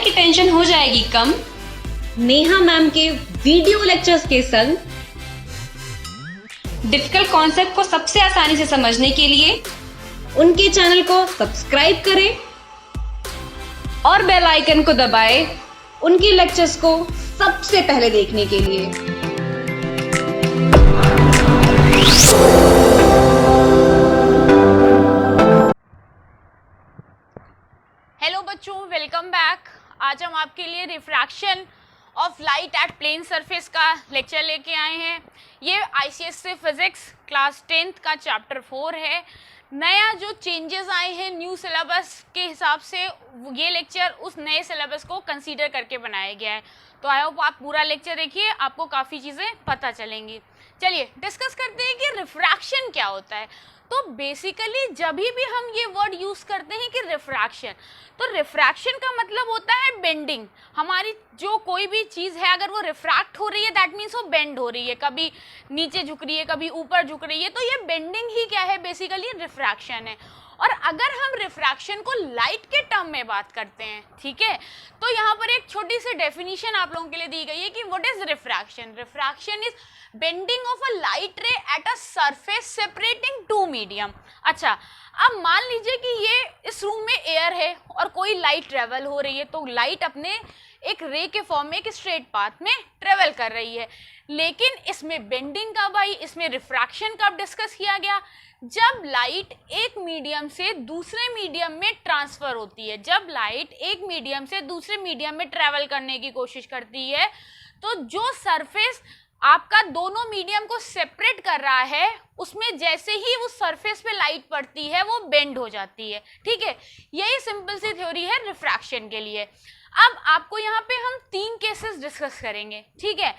की टेंशन हो जाएगी कम नेहा मैम के वीडियो लेक्चर्स के संग। डिफिकल्ट कॉन्सेप्ट को सबसे आसानी से समझने के लिए उनके चैनल को सब्सक्राइब करें और बेल आइकन को दबाएं उनके लेक्चर्स को सबसे पहले देखने के लिए। हेलो बच्चों, वेलकम बैक। आज हम आपके लिए refraction of light at plane surface का लेक्चर लेके आए हैं। ये आईसीएसई फिजिक्स क्लास 10th का चैप्टर 4 है। नया जो चेंजेस आए हैं न्यू सिलेबस के हिसाब से, ये लेक्चर उस नए सिलेबस को कंसीडर करके बनाया गया है। तो आई होप आप पूरा लेक्चर देखिए, आपको काफ़ी चीज़ें पता चलेंगी। चलिए डिस्कस करते हैं कि रिफ्रैक्शन क्या होता है। तो बेसिकली जब भी हम ये वर्ड यूज़ करते हैं कि रिफ्रैक्शन, तो रिफ्रैक्शन का मतलब होता है बेंडिंग। हमारी जो कोई भी चीज़ है अगर वो रिफ्रैक्ट हो रही है दैट मीन्स वो बेंड हो रही है, कभी नीचे झुक रही है कभी ऊपर झुक रही है, तो ये बेंडिंग ही क्या है, बेसिकली रिफ्रैक्शन है। और अगर हम रिफ्रैक्शन को लाइट के टर्म में बात करते हैं, ठीक है, तो यहाँ पर एक छोटी सी डेफिनेशन आप लोगों के लिए दी गई है कि what is refraction. Refraction is bending of a light ray at a surface separating two medium. अच्छा, अब मान लीजिए कि ये इस रूम में एयर है और कोई लाइट ट्रेवल हो रही है, तो लाइट अपने एक रे के फॉर्म में एक स्ट्रेट पाथ में ट्रेवल कर रही है, लेकिन इसमें बेंडिंग कब आई, इसमें रिफ्रैक्शन कब डिस्कस किया गया, जब लाइट एक मीडियम से दूसरे मीडियम में ट्रांसफर होती है। जब लाइट एक मीडियम से दूसरे मीडियम में ट्रेवल करने की कोशिश करती है, तो जो सरफेस आपका दोनों मीडियम को सेपरेट कर रहा है, उसमें जैसे ही उस सरफेस पे लाइट पड़ती है वो बेंड हो जाती है। ठीक है, यही सिंपल सी थ्योरी है रिफ्रैक्शन के लिए। अब आपको यहाँ पे हम 3 केसेस डिस्कस करेंगे, ठीक है।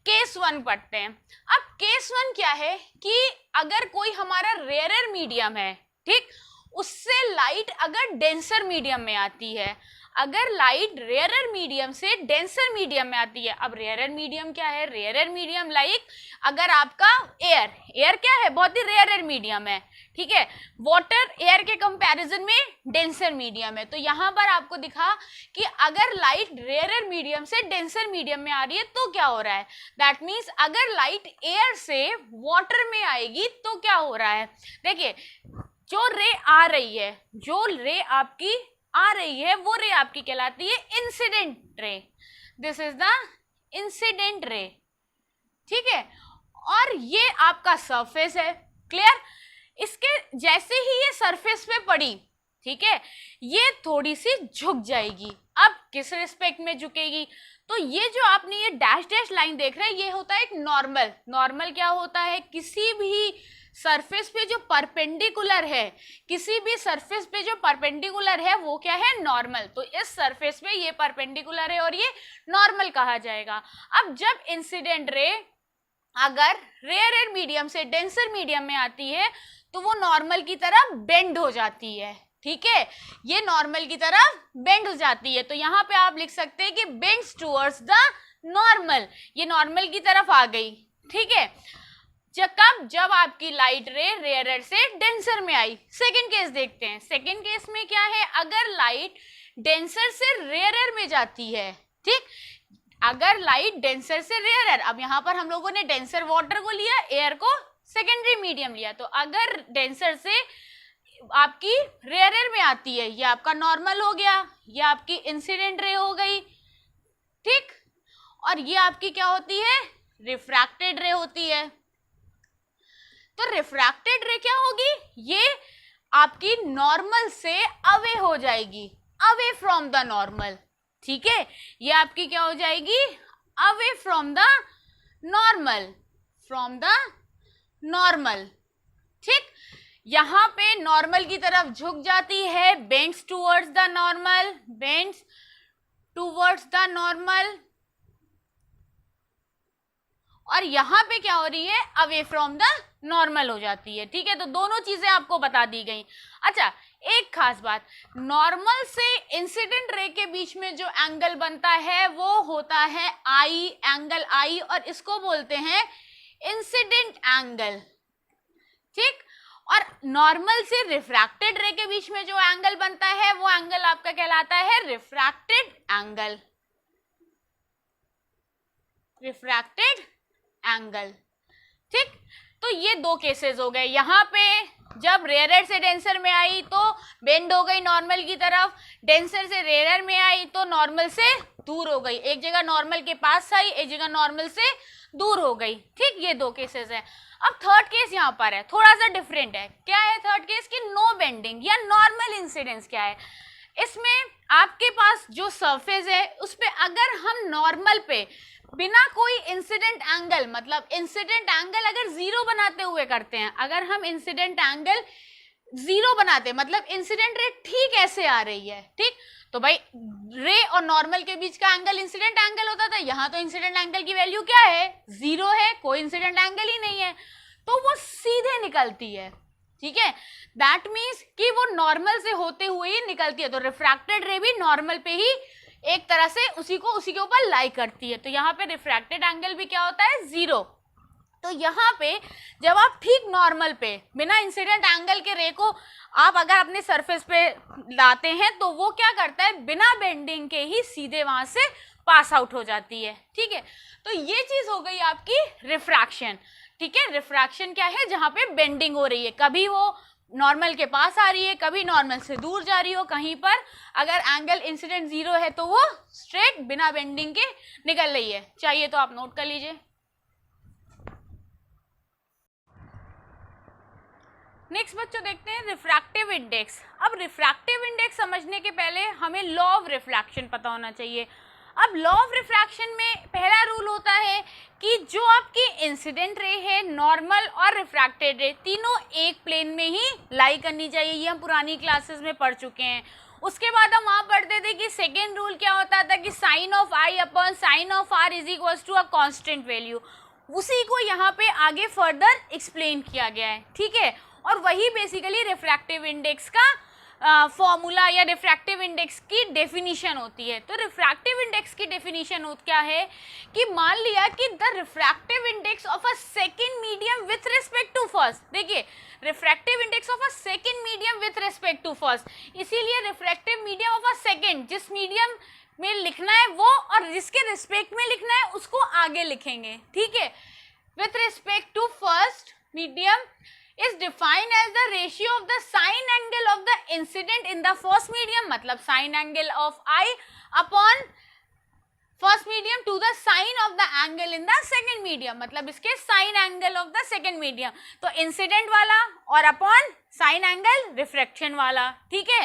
केस 1 पढ़ते हैं। अब केस 1 क्या है कि अगर कोई हमारा रेयरर मीडियम है, ठीक, उससे लाइट अगर डेंसर मीडियम में आती है, अगर लाइट रेयरर मीडियम से डेंसर मीडियम में आती है। अब रेयरर मीडियम क्या है, रेयरर मीडियम लाइक अगर आपका एयर क्या है, बहुत ही रेयरर मीडियम है, ठीक है। वाटर एयर के कंपैरिजन में डेंसर मीडियम है। तो यहाँ पर आपको दिखा कि अगर लाइट रेयरर मीडियम से डेंसर मीडियम में आ रही है तो क्या हो रहा है, दैट मीन्स अगर लाइट एयर से वाटर में आएगी तो क्या हो रहा है। देखिए, जो रे आ रही है, जो रे आपकी आ रही है वो रे आपकी कहलाती है incident ray. This is the incident ray, ठीक है। और ये आपका सरफेस है, क्लियर। इसके जैसे ही ये सरफेस पे पड़ी, ठीक है, ये थोड़ी सी झुक जाएगी। अब किस रिस्पेक्ट में झुकेगी, तो ये जो आपने ये डैश डैश लाइन देख रहे हैं, ये होता है एक नॉर्मल। नॉर्मल क्या होता है, किसी भी सरफेस पे जो परपेंडिकुलर है, किसी भी सरफेस पे जो परपेंडिकुलर है वो क्या है, नॉर्मल। तो इस सरफेस पे ये परपेंडिकुलर है और ये नॉर्मल कहा जाएगा। अब जब इंसिडेंट रे अगर रेयर मीडियम से डेंसर मीडियम में आती है तो वो नॉर्मल की तरह बेंड हो जाती है, ठीक है, ये नॉर्मल की तरह बेंड हो जाती है। तो यहाँ पे आप लिख सकते हैं कि बेंड्स टुवर्ड्स द नॉर्मल, ये नॉर्मल की तरफ आ गई, ठीक है। जब आपकी लाइट रे रेयरर से डेंसर में आई। सेकंड केस देखते हैं। सेकंड केस में क्या है, अगर लाइट डेंसर से रेयरर में जाती है, ठीक, अगर लाइट डेंसर से रेयरर, अब यहाँ पर हम लोगों ने डेंसर वाटर को लिया, एयर को सेकेंडरी मीडियम लिया, तो अगर डेंसर से आपकी रेयरर में आती है, ये आपका नॉर्मल हो गया, ये आपकी इंसिडेंट रे हो गई, ठीक, और ये आपकी क्या होती है, रिफ्रैक्टेड रे होती है। तो रिफ्रैक्टेड रे क्या होगी, ये आपकी नॉर्मल से अवे हो जाएगी, अवे फ्रॉम द नॉर्मल, ठीक है, ये आपकी क्या हो जाएगी, away from the normal, from the normal, ठीक। यहां पे नॉर्मल की तरफ झुक जाती है, bends towards the normal, bends towards the normal, और यहां पे क्या हो रही है, अवे फ्रॉम द नॉर्मल हो जाती है, ठीक है। तो दोनों चीजें आपको बता दी गई। अच्छा, एक खास बात, नॉर्मल से इंसिडेंट रे के बीच में जो एंगल बनता है वो होता है आई, एंगल आई, और इसको बोलते हैं इंसिडेंट एंगल, ठीक। और नॉर्मल से रिफ्रैक्टेड रे के बीच में जो एंगल बनता है वो एंगल आपका कहलाता है रिफ्रैक्टेड एंगल, रिफ्रैक्टेड एंगल। ठीक, तो ये दो केसेस हो गए। यहाँ पे जब रेयर से डेंसर में आई तो बेंड हो गई नॉर्मल की तरफ, डेंसर से रेयर में आई तो नॉर्मल से दूर हो गई, एक जगह नॉर्मल के पास आई, एक जगह नॉर्मल से दूर हो गई। ठीक, ये दो केसेस है। अब थर्ड केस यहाँ पर है, थोड़ा सा डिफरेंट है। क्या है थर्ड केस की नो बेंडिंग या नॉर्मल इंसिडेंस क्या है। इसमें आपके पास जो सरफेस है उस पे अगर हम नॉर्मल पे बिना कोई इंसिडेंट एंगल, मतलब इंसिडेंट एंगल अगर जीरो बनाते हुए करते हैं, अगर हम इंसिडेंट एंगल जीरो बनाते, मतलब इंसिडेंट रे ठीक ऐसे आ रही है, ठीक, तो भाई रे और नॉर्मल के बीच का एंगल इंसिडेंट एंगल होता था। यहाँ तो इंसिडेंट एंगल की वैल्यू क्या है, जीरो है, कोई इंसिडेंट एंगल ही नहीं है, तो वो सीधे निकलती है। ठीक है, दैट मीन्स कि वो नॉर्मल से होते हुए ही निकलती है, तो रिफ्रैक्टेड रे भी नॉर्मल पे ही एक तरह से उसी के ऊपर लाई करती है। तो यहाँ पे रिफ्रैक्टेड एंगल भी क्या होता है, जीरो। तो यहाँ पे जब आप ठीक नॉर्मल पे बिना इंसिडेंट एंगल के रे को आप अगर अपने सरफेस पे लाते हैं तो वो क्या करता है, बिना बेंडिंग के ही सीधे वहां से पास आउट हो जाती है। ठीक है, तो ये चीज हो गई आपकी रिफ्रैक्शन। ठीक है, रिफ्रैक्शन क्या है, जहां पे बेंडिंग हो रही है, कभी वो नॉर्मल के पास आ रही है, कभी नॉर्मल से दूर जा रही हो, कहीं पर अगर एंगल इंसिडेंट जीरो है तो वो स्ट्रेट बिना बेंडिंग के निकल रही है। चाहिए तो आप नोट कर लीजिए। नेक्स्ट बच्चों देखते हैं रिफ्रैक्टिव इंडेक्स। अब रिफ्रैक्टिव इंडेक्स समझने के पहले हमें लॉ ऑफ रिफ्रैक्शन पता होना चाहिए। अब लॉ ऑफ रिफ्रैक्शन में पहला रूल होता है कि जो आपकी इंसिडेंट रे है, नॉर्मल और रिफ्रैक्टेड रे, तीनों एक प्लेन में ही लाई करनी चाहिए। ये हम पुरानी क्लासेस में पढ़ चुके हैं। उसके बाद हम वहाँ पढ़ते थे कि सेकेंड रूल क्या होता था कि sine of i upon sine of r is equals to a constant value. उसी को यहाँ पे आगे फर्दर एक्सप्लेन किया गया है। ठीक है, और वही बेसिकली रिफ्रैक्टिव इंडेक्स का फॉर्मूला या रिफ्रैक्टिव इंडेक्स की डेफिनेशन होती है। तो रिफ्रैक्टिव इंडेक्स की डेफिनेशन क्या है कि मान लिया कि the refractive index of a second medium with respect to first. देखिए, refractive index of a second medium with respect to first, इसीलिए refractive medium of a second, जिस मीडियम में लिखना है वो और जिसके रिस्पेक्ट में लिखना है उसको आगे लिखेंगे। ठीक है, with respect to first medium is defined as the ratio of the sine angle of the incident in the first medium, मतलब sine angle of I upon first medium to the sine of the angle in the second medium, मतलब इसके sine angle of the second medium, तो incident वाला और upon sine angle refraction वाला। ठीक है,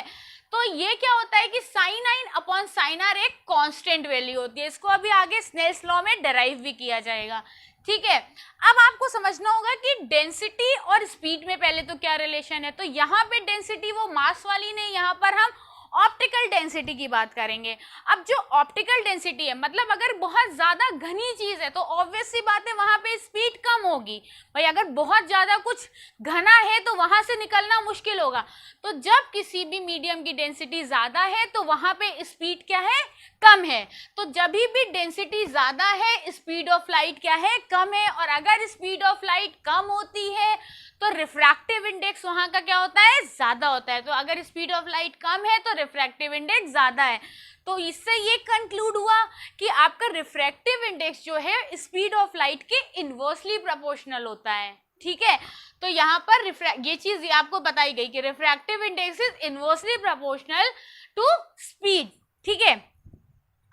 तो ये क्या होता है कि sin i upon sin r एक कांस्टेंट वैल्यू होती है। इसको अभी आगे स्नेल्स लॉ में डेराइव भी किया जाएगा। ठीक है, अब आपको समझना होगा कि डेंसिटी और स्पीड में पहले तो क्या रिलेशन है। तो यहाँ पे डेंसिटी वो मास वाली नहीं, यहाँ पर हम ऑप्टिकल डेंसिटी की बात करेंगे। अब जो ऑप्टिकल डेंसिटी है, मतलब अगर बहुत ज्यादा घनी चीज है तो ऑब्वियस सी बात है वहां पे स्पीड कम होगी। भाई अगर बहुत ज्यादा कुछ घना है तो वहां से निकलना मुश्किल होगा। तो जब किसी भी मीडियम की डेंसिटी ज्यादा है तो वहां पे स्पीड क्या है, कम है। तो जब भी डेंसिटी ज्यादा है स्पीड ऑफ लाइट क्या है, कम है। और अगर स्पीड ऑफ लाइट कम होती है तो रिफ्रैक्टिव इंडेक्स वहां का क्या होता है, ज्यादा होता है। तो अगर स्पीड ऑफ लाइट कम है तो रिफ्रैक्टिव इंडेक्स ज्यादा है। तो इससे ये कंक्लूड हुआ कि आपका रिफ्रैक्टिव इंडेक्स जो है स्पीड ऑफ लाइट के इनवर्सली प्रोपोर्शनल होता है। ठीक है, तो यहाँ पर ये चीज आपको बताई गई कि refractive index is inversely proportional to speed. ठीक है,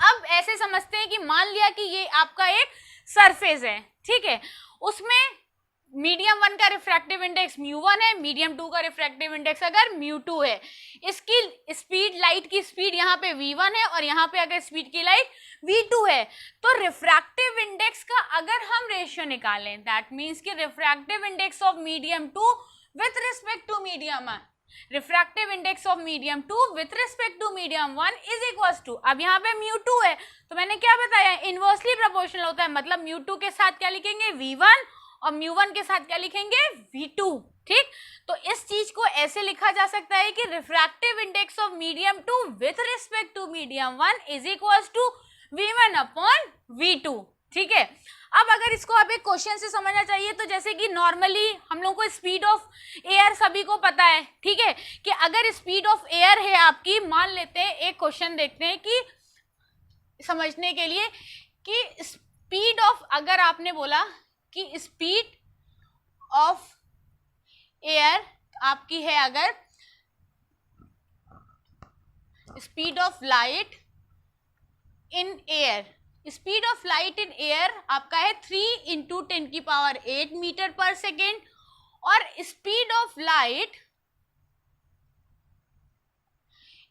अब ऐसे समझते हैं कि मान लिया कि ये आपका एक सरफेस है। ठीक है, उसमें मीडियम 1 का रिफ्रैक्टिव इंडेक्स μ1 है, मीडियम 2 का रिफ्रैक्टिव इंडेक्स अगर μ2 है। इसकी स्पीड, लाइट की स्पीड यहाँ पे v1 है और यहाँ पे अगर स्पीड की लाइट v2 है। तो रिफ्रैक्टिव इंडेक्स का अगर हम रेशियो निकालें, दैट मीन्स कि refractive index of medium 2 with respect to medium 1, refractive index of medium 2 with respect to medium 1 is equals to, अब यहाँ पे μ2 है तो मैंने क्या बताया, इनवर्सली प्रोपोर्शनल होता है। मतलब μ2 के साथ क्या लिखेंगे, v1, और μ1 के साथ क्या लिखेंगे, v2। ठीक, तो इस चीज को ऐसे लिखा जा सकता है कि refractive index of medium 2 with respect to medium 1 is equals to v1 upon v2। ठीक है, अब अगर इसको आप एक क्वेश्चन से समझना चाहिए तो जैसे कि नॉर्मली हम लोग को स्पीड ऑफ एयर सभी को पता है, ठीक है, कि अगर स्पीड ऑफ एयर है आपकी, मान लेते हैं एक क्वेश्चन देखते हैं कि समझने के लिए कि स्पीड ऑफ, अगर आपने बोला कि स्पीड ऑफ एयर आपकी है, अगर speed of light in air, speed of light in air आपका है 3 × 10⁸ मीटर पर सेकेंड, और speed of light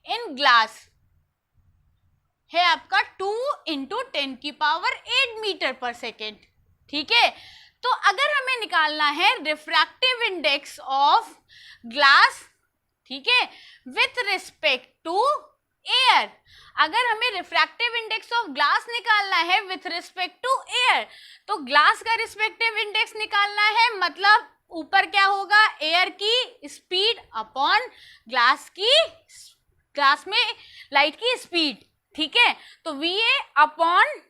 in glass है आपका 2 × 10⁸ मीटर पर सेकेंड, ठीक है। तो अगर हमें निकालना है रिफ्रैक्टिव इंडेक्स ऑफ ग्लास, ठीक है, विथ रिस्पेक्ट टू एयर, अगर हमें रिफ्रैक्टिव इंडेक्स ऑफ ग्लास निकालना है विथ रिस्पेक्ट टू एयर, तो ग्लास का रिस्पेक्टिव इंडेक्स निकालना है, मतलब ऊपर क्या होगा, एयर की स्पीड अपॉन ग्लास में लाइट की स्पीड, ठीक है। तो VA upon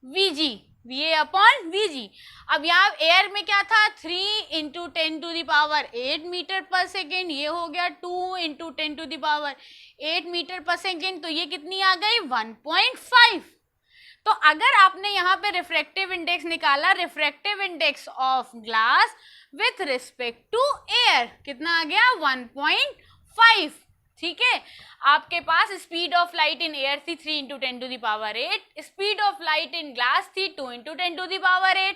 VG, VA upon VG। अब यहाँ एयर में क्या था, 3 × 10⁸ मीटर पर सेकेंड, ये हो गया 2 × 10⁸ मीटर पर सेकेंड, तो ये कितनी आ गई, 1.5। तो अगर आपने यहाँ पे रिफ्रैक्टिव इंडेक्स निकाला, refractive index of glass with respect to air, कितना आ गया, 1.5, ठीक है। आपके पास speed of light in air थी 3 × 10⁸, speed of light in glass थी 2 × 10⁸।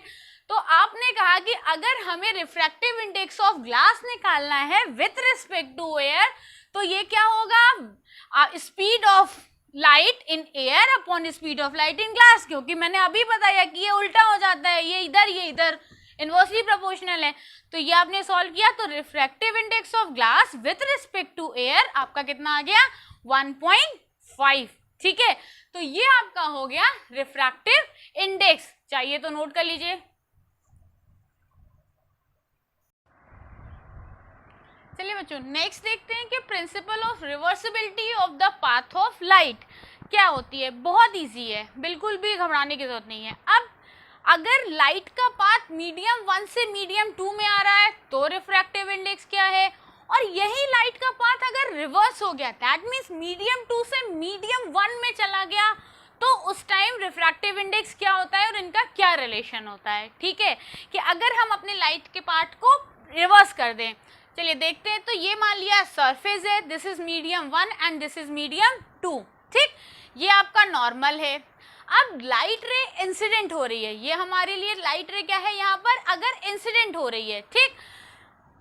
तो आपने कहा कि अगर हमें रिफ्रैक्टिव इंडेक्स ऑफ ग्लास निकालना है विथ रिस्पेक्ट टू एयर, तो ये क्या होगा, speed of light in air upon speed of light in glass, क्योंकि मैंने अभी बताया कि ये उल्टा हो जाता है, ये इधर इनवर्सली प्रोपोर्शनल है। तो ये आपने सॉल्व किया, तो refractive index of glass with respect to air आपका कितना आ गया, 1.5, ठीक है। तो ये आपका हो गया रिफ्रैक्टिव इंडेक्स, चाहिए तो नोट कर लीजिए। चलिए बच्चों, नेक्स्ट देखते हैं कि principle of reversibility of the path of light क्या होती है। बहुत इजी है, बिल्कुल भी घबराने की जरूरत नहीं है। अब अगर लाइट का पाथ मीडियम 1 से मीडियम 2 में आ रहा है तो रिफ्रैक्टिव इंडेक्स क्या है, और यही लाइट का पाथ अगर रिवर्स हो गया, दैट मीन्स मीडियम 2 से मीडियम 1 में चला गया, तो उस टाइम रिफ्रैक्टिव इंडेक्स क्या होता है और इनका क्या रिलेशन होता है, ठीक है। कि अगर हम अपने लाइट के पार्ट को रिवर्स कर दें, चलिए देखते हैं। तो ये मान लिया सरफेस है, this is medium 1 and this is medium 2, ठीक, ये आपका नॉर्मल है। अब लाइट रे इंसिडेंट हो रही है, ये हमारे लिए लाइट रे क्या है यहाँ पर, अगर इंसिडेंट हो रही है, ठीक,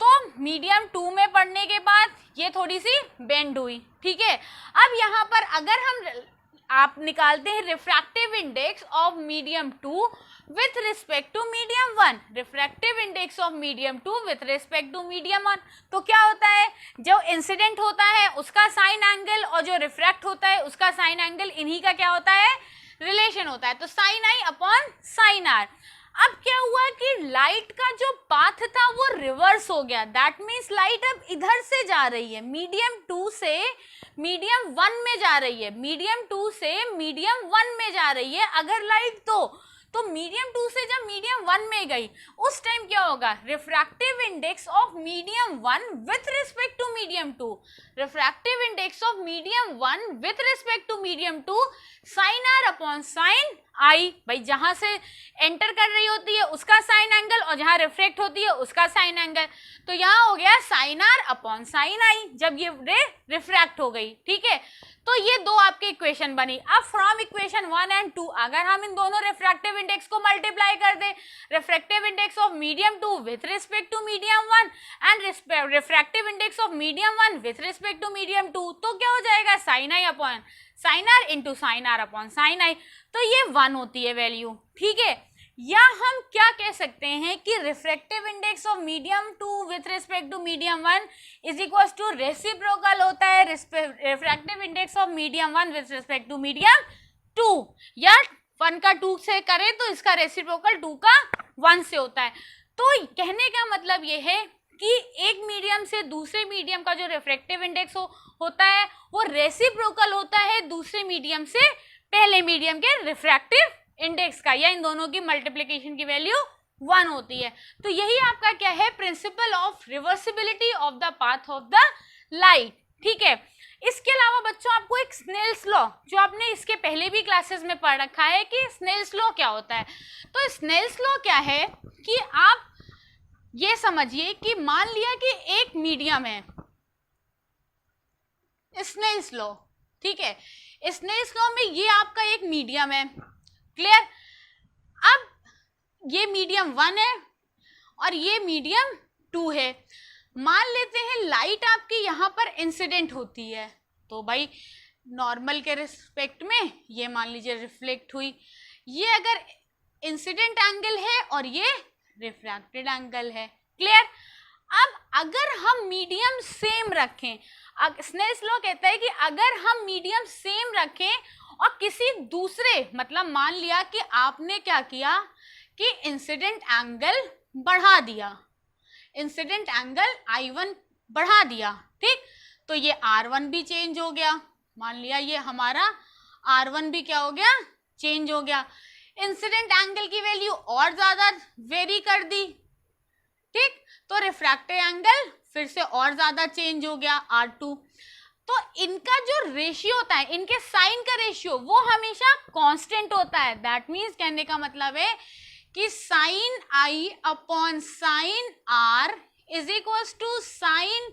तो मीडियम 2 में पड़ने के बाद ये थोड़ी सी बेंड हुई, ठीक है। अब यहाँ पर अगर आप निकालते हैं refractive index of medium 2 with respect to medium 1, refractive index of medium 2 with respect to medium 1, तो क्या होता है, जो इंसिडेंट होता है उसका साइन एंगल और जो रिफ्रैक्ट होता है उसका साइन एंगल, इन्हीं का क्या होता है, रिलेशन होता है। तो sine i upon sine r. अब क्या हुआ कि लाइट का जो पाथ था वो रिवर्स हो गया, दैट मीन्स लाइट अब इधर से जा रही है, मीडियम 2 से मीडियम 1 में जा रही है, मीडियम 2 से मीडियम 1 में जा रही है अगर लाइट, तो मीडियम 2 से जब मीडियम 1 में गई उस टाइम क्या होगा, refractive index of medium 1 with respect to medium 2, refractive index of medium 1 with respect to medium 2, sine r upon sine i, भाई जहां से एंटर कर रही होती है उसका साइन एंगल और जहां रिफ्लेक्ट होती है उसका साइन एंगल, तो यहाँ हो गया साइन आर अपॉन साइन आई जब ये रे रिफ्रैक्ट हो गई, ठीक है। तो ये दो आपके इक्वेशन बनी। अब फ्रॉम इक्वेशन 1 एंड 2 अगर हम इन दोनों रिफ्रैक्टिव इंडेक्स को मल्टीप्लाई कर दें, refractive index of medium 2 with respect to medium 1 and refractive index of medium 1 with respect to medium 2, तो क्या हो जाएगा, sine i upon sine r into sine r upon sine i, तो ये 1 होती है वैल्यू, ठीक है। या हम क्या कह सकते हैं कि refractive index of medium 2 with respect to medium 1 is equal to reciprocal होता है refractive index of medium 1 with respect to medium 2, या 1 का 2 से करें तो इसका रेसिप्रोकल 2 का 1 से होता है। तो कहने का मतलब ये है कि एक मीडियम से दूसरे मीडियम का जो रिफ्रैक्टिव इंडेक्स होता है वो रेसिप्रोकल होता है दूसरे मीडियम से पहले मीडियम के रिफ्रैक्टिव इंडेक्स का, या इन दोनों की मल्टीप्लिकेशन की वैल्यू 1 होती है। तो यही आपका क्या है, principle of reversibility of the path of the light. ठीक है, इसके अलावा बच्चों आपको एक स्नेल्स लॉ, जो आपने इसके पहले भी क्लासेस में पढ़ रखा है कि स्नेल्स लॉ क्या होता है। तो स्नेल्स लॉ क्या है कि आप ये समझिए कि मान लिया कि एक मीडियम है, स्नेल्स लॉ, ठीक है, स्नेल्स लॉ में ये आपका एक मीडियम है, क्लियर। अब ये मीडियम 1 है और ये मीडियम 2 है। मान लेते हैं लाइट आपकी यहाँ पर इंसिडेंट होती है, तो भाई नॉर्मल के रिस्पेक्ट में ये मान लीजिए रिफ्लेक्ट हुई, ये अगर इंसिडेंट एंगल है और ये रिफ्रैक्टेड एंगल है, क्लियर। अब अगर हम मीडियम सेम रखें, स्नेल्स लॉ कहता है कि अगर हम मीडियम सेम रखें और किसी दूसरे, मतलब मान लिया कि आपने क्या किया कि इंसिडेंट एंगल बढ़ा दिया, इंसिडेंट एंगल I1 बढ़ा दिया, ठीक, तो ये R1 भी चेंज हो गया, मान लिया ये हमारा R1 भी क्या हो गया, चेंज हो गया। इंसिडेंट एंगल की वैल्यू और ज्यादा वेरी कर दी, ठीक, तो रिफ्रैक्टिव एंगल फिर से और ज्यादा चेंज हो गया R2। तो इनका जो रेशियो होता है, इनके साइन का रेशियो, वो हमेशा कांस्टेंट होता है। दैट मीन्स कहने का मतलब है कि sine I upon sine R is equal to sine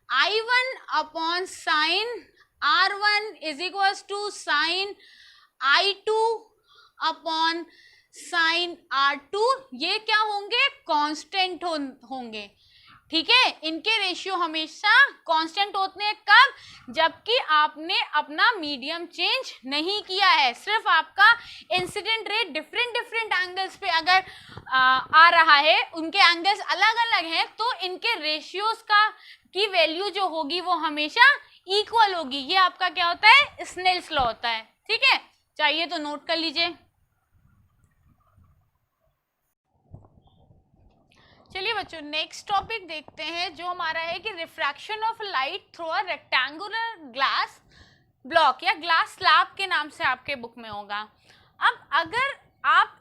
I1 upon sine R1 is equal to sine I2 upon sine R2। ये क्या होंगे, कांस्टेंट होंगे, ठीक है। इनके रेशियो हमेशा कांस्टेंट होते हैं, कब, जबकि आपने अपना मीडियम चेंज नहीं किया है, सिर्फ आपका इंसिडेंट रे डिफरेंट एंगल्स पे अगर आ रहा है, उनके एंगल्स अलग अलग हैं, तो इनके रेशियोज की वैल्यू जो होगी वो हमेशा इक्वल होगी। ये आपका क्या होता है, स्नेल्स लॉ होता है, ठीक है। चाहिए तो नोट कर लीजिए। चलिए बच्चों, नेक्स्ट टॉपिक देखते हैं, जो हमारा है कि refraction of light through a rectangular glass block, या ग्लास स्लैब के नाम से आपके बुक में होगा। अब अगर आप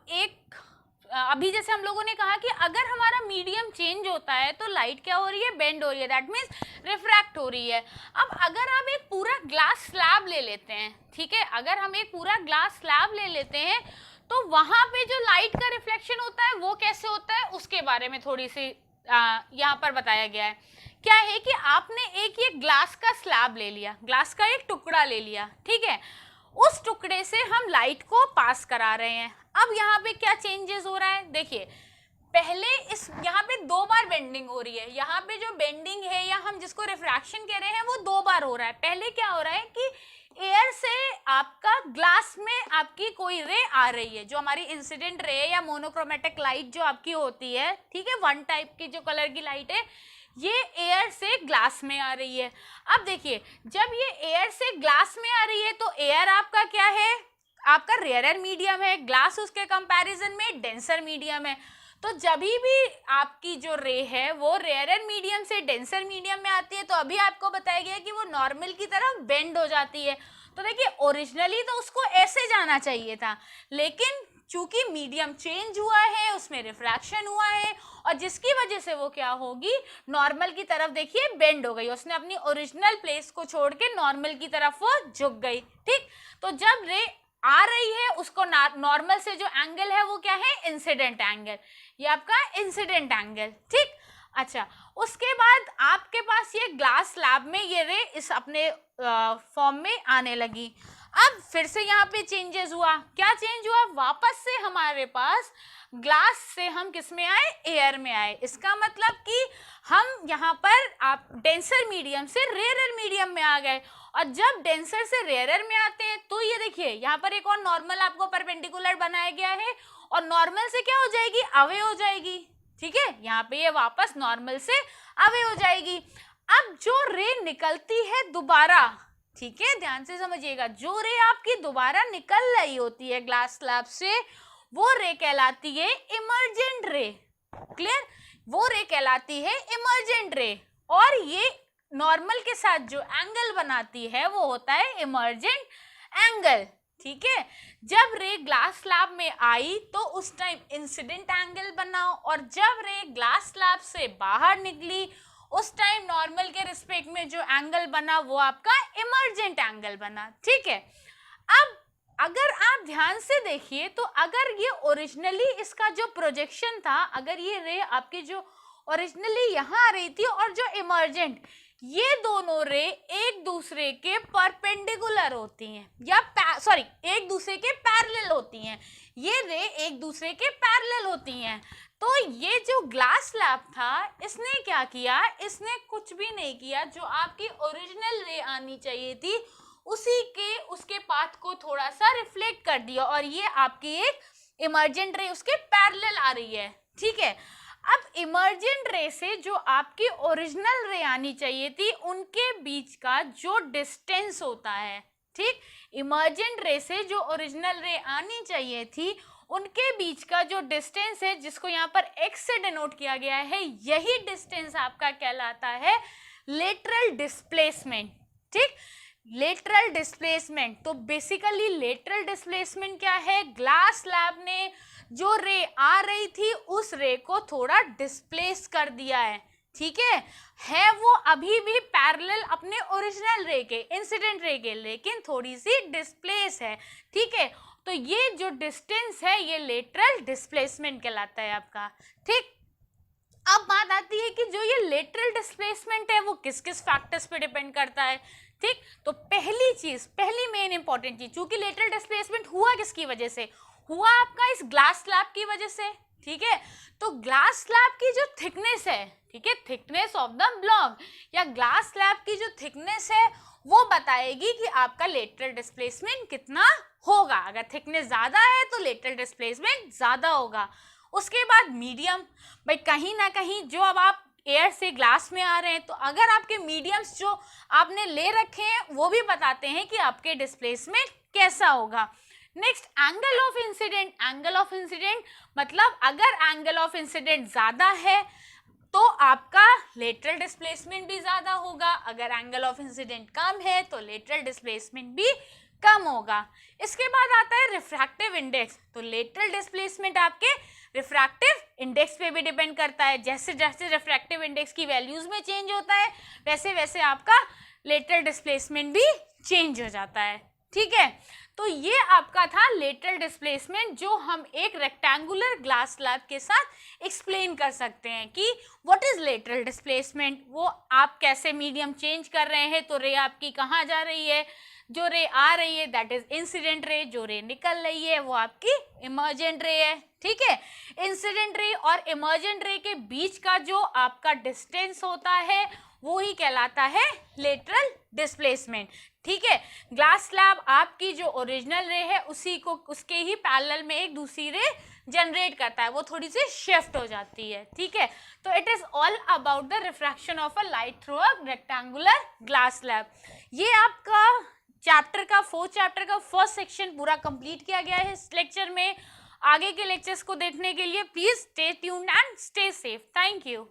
अभी जैसे हम लोगों ने कहा कि अगर हमारा मीडियम चेंज होता है तो लाइट क्या हो रही है, बेंड हो रही है, दैट मीन्स रिफ्रैक्ट हो रही है। अब अगर आप एक पूरा ग्लास स्लैब ले लेते हैं, ठीक है, अगर हम एक पूरा ग्लास स्लैब ले लेते हैं, तो वहां पे जो लाइट का रिफ्लेक्शन होता है वो कैसे होता है, उसके बारे में थोड़ी सी यहाँ पर बताया गया है। क्या है कि आपने एक ये ग्लास का स्लैब ले लिया, ग्लास का एक टुकड़ा ले लिया, ठीक है, उस टुकड़े से हम लाइट को पास करा रहे हैं। अब यहाँ पे क्या चेंजेस हो रहा है, देखिए, पहले इस यहाँ पे 2 बार बेंडिंग हो रही है, यहाँ पे जो बेंडिंग है या हम जिसको रिफ्रैक्शन कह रहे हैं वो 2 बार हो रहा है। पहले क्या हो रहा है कि एयर से आपका ग्लास में आपकी कोई रे आ रही है, जो हमारी इंसिडेंट रे या मोनोक्रोमेटिक लाइट जो आपकी होती है, ठीक है, 1 टाइप की जो कलर की लाइट है, ये एयर से ग्लास में आ रही है। अब देखिए, जब ये एयर से ग्लास में आ रही है तो एयर आपका क्या है, आपका रेयरर मीडियम है, ग्लास उसके कंपैरिजन में डेंसर मीडियम है। तो जब भी आपकी जो रे है वो रेयरर मीडियम से डेंसर मीडियम में आती है, तो अभी आपको बताया गया कि वो नॉर्मल की तरफ बेंड हो जाती है। तो देखिए, ओरिजिनली तो उसको ऐसे जाना चाहिए था, लेकिन चूंकि मीडियम चेंज हुआ है, उसमें रिफ्रैक्शन हुआ है, और जिसकी वजह से वो क्या होगी, नॉर्मल की तरफ देखिए बेंड हो गई, उसने अपनी ओरिजिनल प्लेस को छोड़ के नॉर्मल की तरफ वो झुक गई, ठीक। तो जब रे आ रही है, उसको नॉर्मल से जो एंगल है वो क्या है, इंसिडेंट एंगल, ये आपका इंसिडेंट एंगल, ठीक। अच्छा, उसके बाद आपके पास ये ग्लास स्लैब में ये रे इस अपने फॉर्म में आने लगी। अब फिर से यहाँ पे चेंजेस हुआ, क्या चेंज हुआ, वापस से हमारे पास ग्लास से हम किस में आए, एयर में आए। इसका मतलब कि हम यहाँ पर आप डेंसर मीडियम से रेयरर मीडियम में आ गए, और जब डेंसर से रेयरर में आते हैं तो ये देखिए, यहाँ पर एक और नॉर्मल आपको परपेंडिकुलर बनाया गया है, और नॉर्मल से क्या हो जाएगी, अवे हो जाएगी, ठीक है, यहाँ पे ये वापस नॉर्मल से अवे हो जाएगी। अब जो रे निकलती है दोबारा, ठीक है, ध्यान से समझिएगा, जो रे आपकी दोबारा निकल रही होती है ग्लास स्लैब से, वो रे कहलाती है इमर्जेंट रे, क्लियर, वो रे कहलाती है इमर्जेंट रे, और ये नॉर्मल के साथ जो एंगल बनाती है वो होता है इमर्जेंट एंगल, ठीक है। जब रे ग्लास स्लैब में आई तो उस टाइम इंसिडेंट एंगल बना, और जब रे ग्लास स्लैब से बाहर निकली उस टाइम नॉर्मल के रिस्पेक्ट में जो एंगल बना वो आपका इमर्जेंट एंगल बना, ठीक है। अब अगर आप ध्यान से देखिए तो अगर ये ओरिजिनली इसका जो प्रोजेक्शन था, अगर ये रे आपकी जो ओरिजिनली यहाँ आ रही थी और जो इमर्जेंट, ये दोनों रे एक दूसरे के परपेंडिकुलर होती हैं, या एक दूसरे के पैरेलल होती हैं। ये रे एक दूसरे के पैरेलल होती हैं। तो ये जो ग्लास स्लैब था इसने क्या किया, इसने कुछ भी नहीं किया, जो आपकी ओरिजिनल रे आनी चाहिए थी उसके पाथ को थोड़ा सा रिफ्लेक्ट कर दिया, और ये आपकी एक इमर्जेंट रे उसके पैरेलल आ रही है, ठीक है। अब इमर्जेंट रे से जो आपकी ओरिजिनल रे आनी चाहिए थी उनके बीच का जो डिस्टेंस होता है, ठीक, इमर्जेंट रे से जो ओरिजिनल रे आनी चाहिए थी उनके बीच का जो डिस्टेंस है, जिसको यहाँ पर x से डिनोट किया गया है, यही डिस्टेंस आपका कहलाता है लेटरल डिस्प्लेसमेंट, ठीक। लेटरल डिस्प्लेसमेंट, तो बेसिकली लेटरल डिस्प्लेसमेंट क्या है, ग्लास स्लैब ने जो रे आ रही थी उस रे को थोड़ा डिस्प्लेस कर दिया है, ठीक है वो अभी भी पैरेलल अपने ओरिजिनल रे के, इंसिडेंट रे के, लेकिन थोड़ी सी डिस्प्लेस है, ठीक है। तो ये जो डिस्टेंस है ये लेटरल डिस्प्लेसमेंट कहलाता है आपका, ठीक। अब बात आती है कि जो ये लेटरल डिस्प्लेसमेंट है वो किस किस फैक्टर्स पे डिपेंड करता है, ठीक। तो पहली मेन इंपॉर्टेंट चीज, चूंकि लेटरल डिस्प्लेसमेंट हुआ किसकी वजह से, हुआ आपका इस ग्लास स्लैब की वजह से, ठीक है। तो ग्लास स्लैब की जो थिकनेस है, ठीक है, थिकनेस ऑफ द ब्लॉक या ग्लास स्लैब की जो थिकनेस है वो बताएगी कि आपका लेटरल डिस्प्लेसमेंट कितना होगा। अगर थिकनेस ज्यादा है तो लेटरल डिस्प्लेसमेंट ज्यादा होगा। उसके बाद मीडियम, भाई कहीं ना कहीं जो अब आप एयर से ग्लास में आ रहे हैं तो अगर आपके मीडियम्स जो आपने ले रखे हैं वो भी बताते हैं कि आपके डिस्प्लेसमेंट कैसा होगा। Next angle of incident, angle of incident मतलब अगर एंगल ऑफ इंसिडेंट ज्यादा है तो आपका लेटरल डिस्प्लेसमेंट भी ज्यादा होगा, अगर एंगल ऑफ इंसिडेंट कम है तो लेटरल डिस्प्लेसमेंट भी कम होगा। इसके बाद आता है रिफ्रैक्टिव इंडेक्स, तो लेटरल डिस्प्लेसमेंट आपके रिफ्रैक्टिव इंडेक्स पे भी डिपेंड करता है। जैसे जैसे रिफ्रैक्टिव इंडेक्स की वैल्यूज में चेंज होता है वैसे वैसे आपका लेटरल डिस्प्लेसमेंट भी चेंज हो जाता है, ठीक है। तो ये आपका था लेटरल डिस्प्लेसमेंट, जो हम एक रेक्टेंगुलर ग्लास स्लैब के साथ एक्सप्लेन कर सकते हैं कि व्हाट इज लेटरल डिस्प्लेसमेंट, वो आप कैसे मीडियम चेंज कर रहे हैं तो रे आपकी कहाँ जा रही है, जो रे आ रही है दैट इज इंसिडेंट रे, जो रे निकल रही है वो आपकी इमर्जेंट रे है, ठीक है। इंसिडेंट रे और इमर्जेंट रे के बीच का जो आपका डिस्टेंस होता है वो ही कहलाता है लेटरल डिस्प्लेसमेंट, ठीक है। ग्लास स्लैब आपकी जो ओरिजिनल रे है उसी को उसके ही पैरेलल में एक दूसरी रे जनरेट करता है, वो थोड़ी सी शिफ्ट हो जाती है, ठीक है। तो it is all about the refraction of a light through a rectangular glass slab. ये आपका चैप्टर का 4th चैप्टर का फर्स्ट सेक्शन पूरा कंप्लीट किया गया है इस लेक्चर में। आगे के लेक्चर्स को देखने के लिए please stay tuned and stay safe. Thank you.